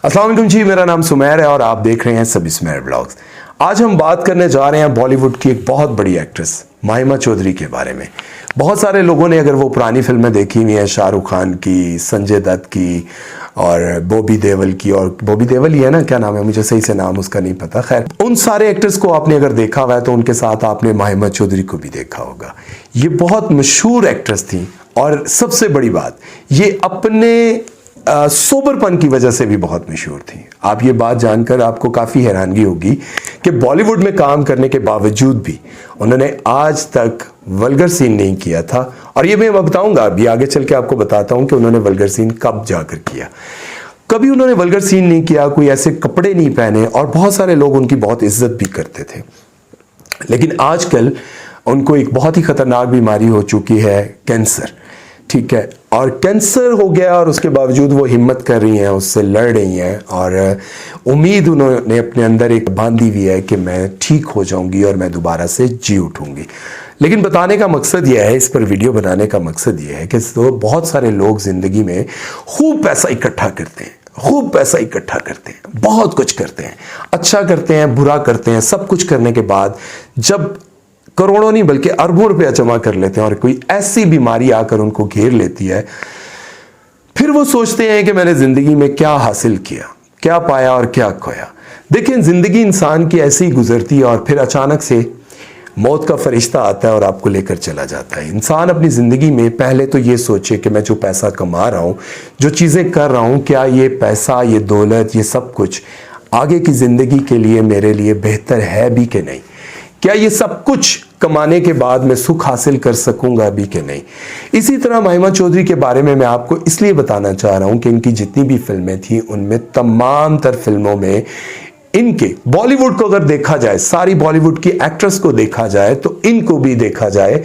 अस्सलाम वालेकुम जी, मेरा नाम सुमेर है और आप देख रहे हैं सभी सुमेर ब्लॉग्स। आज हम बात करने जा रहे हैं बॉलीवुड की एक बहुत बड़ी एक्ट्रेस महिमा चौधरी के बारे में। बहुत सारे लोगों ने अगर वो पुरानी फिल्में देखी हुई हैं, शाहरुख खान की, संजय दत्त की और बॉबी देओल की, और बॉबी देओल ही है ना, क्या नाम है, मुझे सही से नाम उसका नहीं पता। खैर, उन सारे एक्टर्स को आपने अगर देखा हुआ है तो उनके साथ आपने महिमा चौधरी को भी देखा होगा। ये बहुत मशहूर एक्ट्रेस थी और सबसे बड़ी बात, ये अपने सोबरपन की वजह से भी बहुत मशहूर थी। आप ये बात जानकर आपको काफ़ी हैरानगी होगी कि बॉलीवुड में काम करने के बावजूद भी उन्होंने आज तक वल्गर सीन नहीं किया था। और ये मैं बताऊंगा, अभी आगे चल के आपको बताता हूं कि उन्होंने वल्गर सीन कब जाकर किया। कभी उन्होंने वल्गर सीन नहीं किया, कोई ऐसे कपड़े नहीं पहने, और बहुत सारे लोग उनकी बहुत इज्जत भी करते थे। लेकिन आजकल उनको एक बहुत ही खतरनाक बीमारी हो चुकी है, कैंसर। ठीक है, और कैंसर हो गया और उसके बावजूद वो हिम्मत कर रही हैं, उससे लड़ रही हैं, और उम्मीद उन्होंने अपने अंदर एक बांधी हुई है कि मैं ठीक हो जाऊंगी और मैं दोबारा से जी उठूंगी। लेकिन बताने का मकसद यह है, इस पर वीडियो बनाने का मकसद यह है कि तो बहुत सारे लोग ज़िंदगी में खूब पैसा इकट्ठा करते हैं, खूब पैसा इकट्ठा करते हैं, बहुत कुछ करते हैं, अच्छा करते हैं, बुरा करते हैं, सब कुछ करने के बाद जब करोड़ों नहीं बल्कि अरबों रुपया जमा कर लेते हैं और कोई ऐसी बीमारी आकर उनको घेर लेती है, फिर वो सोचते हैं कि मैंने जिंदगी में क्या हासिल किया, क्या पाया और क्या खोया। देखिए, जिंदगी इंसान की ऐसे ही गुजरती है और फिर अचानक से मौत का फरिश्ता आता है और आपको लेकर चला जाता है। इंसान अपनी जिंदगी में पहले तो ये सोचे कि मैं जो पैसा कमा रहा हूं, जो चीजें कर रहा हूं, क्या ये पैसा, ये दौलत, ये सब कुछ आगे की जिंदगी के लिए मेरे लिए बेहतर है भी कि नहीं। क्या ये सब कुछ कमाने के बाद मैं सुख हासिल कर सकूंगा भी कि नहीं। इसी तरह महिमा चौधरी के बारे में मैं आपको इसलिए बताना चाह रहा हूं कि इनकी जितनी भी फिल्में थी उनमें तमाम तर फिल्मों में इनके, बॉलीवुड को अगर देखा जाए, सारी बॉलीवुड की एक्ट्रेस को देखा जाए तो इनको भी देखा जाए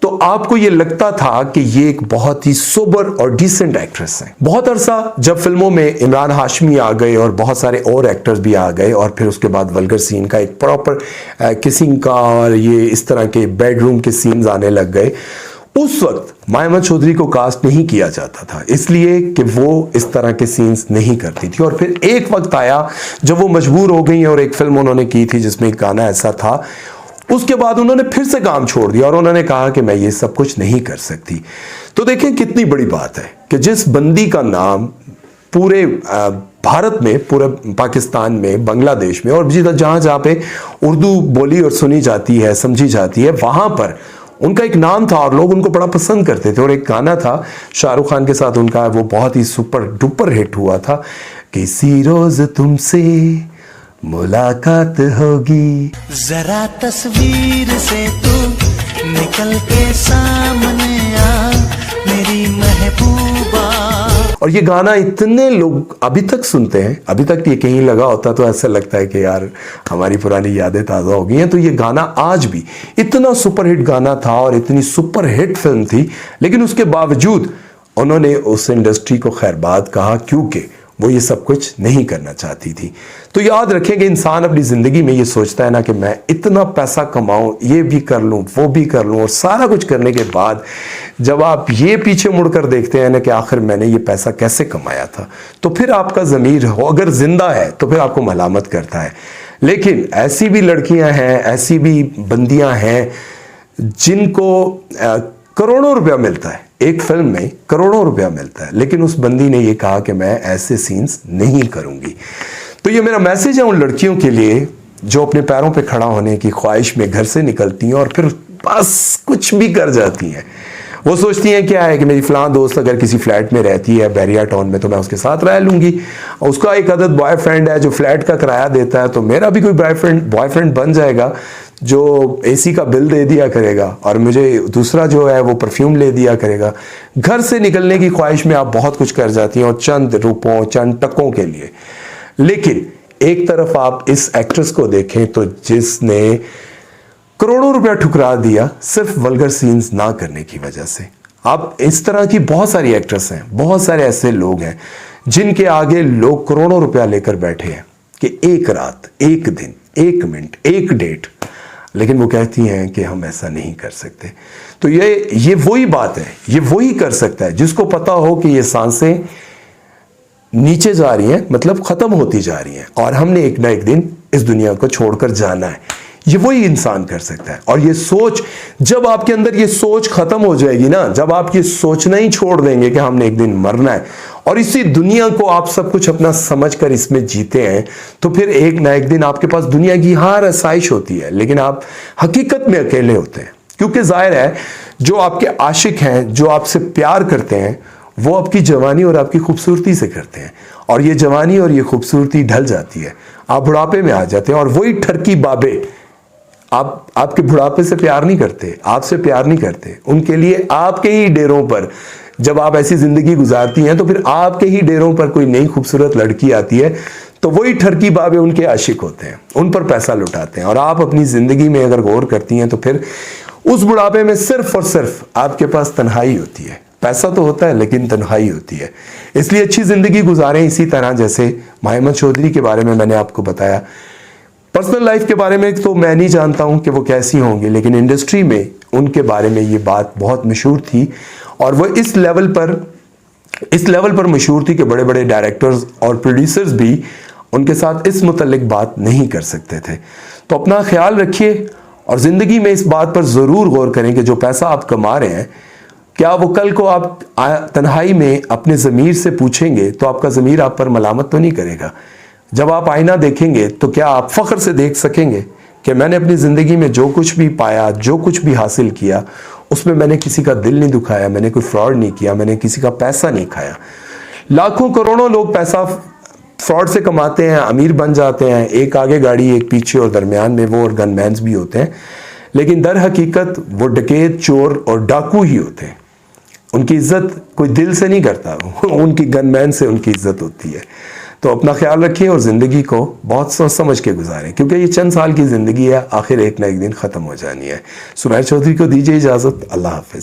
तो आपको यह लगता था कि ये एक बहुत ही सोबर और डिसेंट एक्ट्रेस है। बहुत अरसा जब फिल्मों में इमरान हाशमी आ गए और बहुत सारे और एक्टर्स भी आ गए और फिर उसके बाद वल्गर सीन का, एक प्रॉपर किसिंग का और ये इस तरह के बेडरूम के सीन्स आने लग गए, उस वक्त महिमा चौधरी को कास्ट नहीं किया जाता था, इसलिए कि वो इस तरह के सीन्स नहीं करती थी। और फिर एक वक्त आया जब वो मजबूर हो गई और एक फिल्म उन्होंने की थी जिसमें एक गाना ऐसा था, उसके बाद उन्होंने फिर से काम छोड़ दिया और उन्होंने कहा कि मैं ये सब कुछ नहीं कर सकती। तो देखें कितनी बड़ी बात है कि जिस बंदी का नाम पूरे भारत में, पूरे पाकिस्तान में, बांग्लादेश में और जहां जहां पे उर्दू बोली और सुनी जाती है, समझी जाती है, वहां पर उनका एक नाम था और लोग उनको बड़ा पसंद करते थे। और एक गाना था शाहरुख खान के साथ उनका, वो बहुत ही सुपर डुपर हिट हुआ था, किसी रोज तुमसे मुलाकात होगी, जरा तस्वीर से तू निकल के सामने आ मेरी महबूबा। और ये गाना इतने लोग अभी तक सुनते हैं, अभी तक ये कहीं लगा होता तो ऐसा लगता है कि यार हमारी पुरानी यादें ताज़ा हो गई हैं। तो ये गाना आज भी इतना सुपरहिट गाना था और इतनी सुपरहिट फिल्म थी, लेकिन उसके बावजूद उन्होंने उस इंडस्ट्री को खैरबाद कहा क्योंकि वो ये सब कुछ नहीं करना चाहती थी। तो याद रखें कि इंसान अपनी ज़िंदगी में ये सोचता है ना कि मैं इतना पैसा कमाऊं, ये भी कर लूं, वो भी कर लूं, और सारा कुछ करने के बाद जब आप ये पीछे मुड़कर देखते हैं ना कि आखिर मैंने ये पैसा कैसे कमाया था, तो फिर आपका ज़मीर हो अगर जिंदा है तो फिर आपको मलामत करता है। लेकिन ऐसी भी लड़कियां हैं, ऐसी भी बंदियां हैं जिनको करोड़ों रुपया मिलता है, एक फिल्म में करोड़ों रुपया मिलता है, लेकिन उस बंदी ने ये कहा कि मैं ऐसे सीन्स नहीं करूंगी। तो ये मेरा मैसेज है उन लड़कियों के लिए जो अपने पैरों पे खड़ा होने की ख्वाहिश में घर से निकलती हैं और फिर बस कुछ भी कर जाती हैं। वो सोचती हैं क्या है कि मेरी फलां दोस्त अगर किसी फ्लैट में रहती है बैरिया टाउन में तो मैं उसके साथ रह लूंगी, उसका एक अदद बॉयफ्रेंड है जो फ्लैट का किराया देता है, तो मेरा भी कोई बॉयफ्रेंड बन जाएगा जो एसी का बिल दे दिया करेगा और मुझे दूसरा जो है वो परफ्यूम ले दिया करेगा। घर से निकलने की ख्वाहिश में आप बहुत कुछ कर जाती हैं और चंद रुपयों, चंद टकों के लिए। लेकिन एक तरफ आप इस एक्ट्रेस को देखें तो जिसने करोड़ों रुपया ठुकरा दिया सिर्फ वल्गर सीन्स ना करने की वजह से। आप इस तरह की बहुत सारी एक्ट्रेस हैं, बहुत सारे ऐसे लोग हैं जिनके आगे लोग करोड़ों रुपया लेकर बैठे हैं कि एक रात, एक दिन, एक मिनट, एक डेट, लेकिन वो कहती हैं कि हम ऐसा नहीं कर सकते। तो ये वही बात है, ये वही कर सकता है जिसको पता हो कि ये सांसें नीचे जा रही हैं, मतलब खत्म होती जा रही हैं, और हमने एक ना एक दिन इस दुनिया को छोड़कर जाना है। ये वही इंसान कर सकता है। और ये सोच, जब आपके अंदर ये सोच खत्म हो जाएगी ना, जब आप ये सोचना ही छोड़ देंगे कि हमने एक दिन मरना है, और इसी दुनिया को आप सब कुछ अपना समझकर इसमें जीते हैं, तो फिर एक ना एक दिन आपके पास दुनिया की हर आसाइश होती है, लेकिन आप हकीकत में अकेले होते हैं। क्योंकि जाहिर है जो आपके आशिक हैं, जो आपसे प्यार करते हैं, वो आपकी जवानी और आपकी खूबसूरती से करते हैं, और ये जवानी और ये खूबसूरती ढल जाती है, आप बुढ़ापे में आ जाते हैं, और वही ठरकी बाबे आपके बुढ़ापे से प्यार नहीं करते, आपसे प्यार नहीं करते। उनके लिए आपके ही डेरों पर जब आप ऐसी जिंदगी गुजारती हैं, तो फिर आपके ही डेरों पर कोई नई खूबसूरत लड़की आती है, तो वही ठरकी बाबे उनके आशिक होते हैं, उन पर पैसा लुटाते हैं। और आप अपनी जिंदगी में अगर गौर करती हैं, तो फिर उस बुढ़ापे में सिर्फ और सिर्फ आपके पास तन्हाई होती है। पैसा तो होता है, लेकिन तन्हाई होती है। इसलिए अच्छी जिंदगी गुजारें इसी तरह, जैसे माहिमा चौधरी के बारे में मैंने आपको बताया। पर्सनल लाइफ के बारे में तो मैं नहीं जानता हूं कि वो कैसी होंगी, लेकिन इंडस्ट्री में उनके बारे में ये बात बहुत मशहूर थी, और वो इस लेवल पर मशहूर थी कि बड़े बड़े डायरेक्टर्स और प्रोड्यूसर्स भी उनके साथ इस मुतल्लिक बात नहीं कर सकते थे। तो अपना ख्याल रखिए, और ज़िंदगी में इस बात पर ज़रूर गौर करें कि जो पैसा आप कमा रहे हैं, क्या वो कल को आप तन्हाई में अपने ज़मीर से पूछेंगे तो आपका ज़मीर आप पर मलामत तो नहीं करेगा? जब आप आईना देखेंगे तो क्या आप फ़ख्र से देख सकेंगे कि मैंने अपनी ज़िंदगी में जो कुछ भी पाया, जो कुछ भी हासिल किया, उसमें मैंने किसी का दिल नहीं दुखाया, मैंने कोई फ्रॉड नहीं किया, मैंने किसी का पैसा नहीं खाया। लाखों करोड़ों लोग पैसा फ्रॉड से कमाते हैं, अमीर बन जाते हैं, एक आगे गाड़ी एक पीछे, और दरमियान में वो और गनमैन्स भी होते हैं, लेकिन दर हकीकत वो डकैत, चोर और डाकू ही होते हैं। उनकी इज्जत कोई दिल से नहीं करता, उनकी गनमैन से उनकी इज्जत होती है। तो अपना ख्याल रखिए और ज़िंदगी को बहुत सोच समझ के गुजारें, क्योंकि ये चंद साल की ज़िंदगी है, आखिर एक ना एक दिन ख़त्म हो जानी है। सुमैर चौधरी को दीजिए इजाज़त। अल्लाह हाफ़िज़।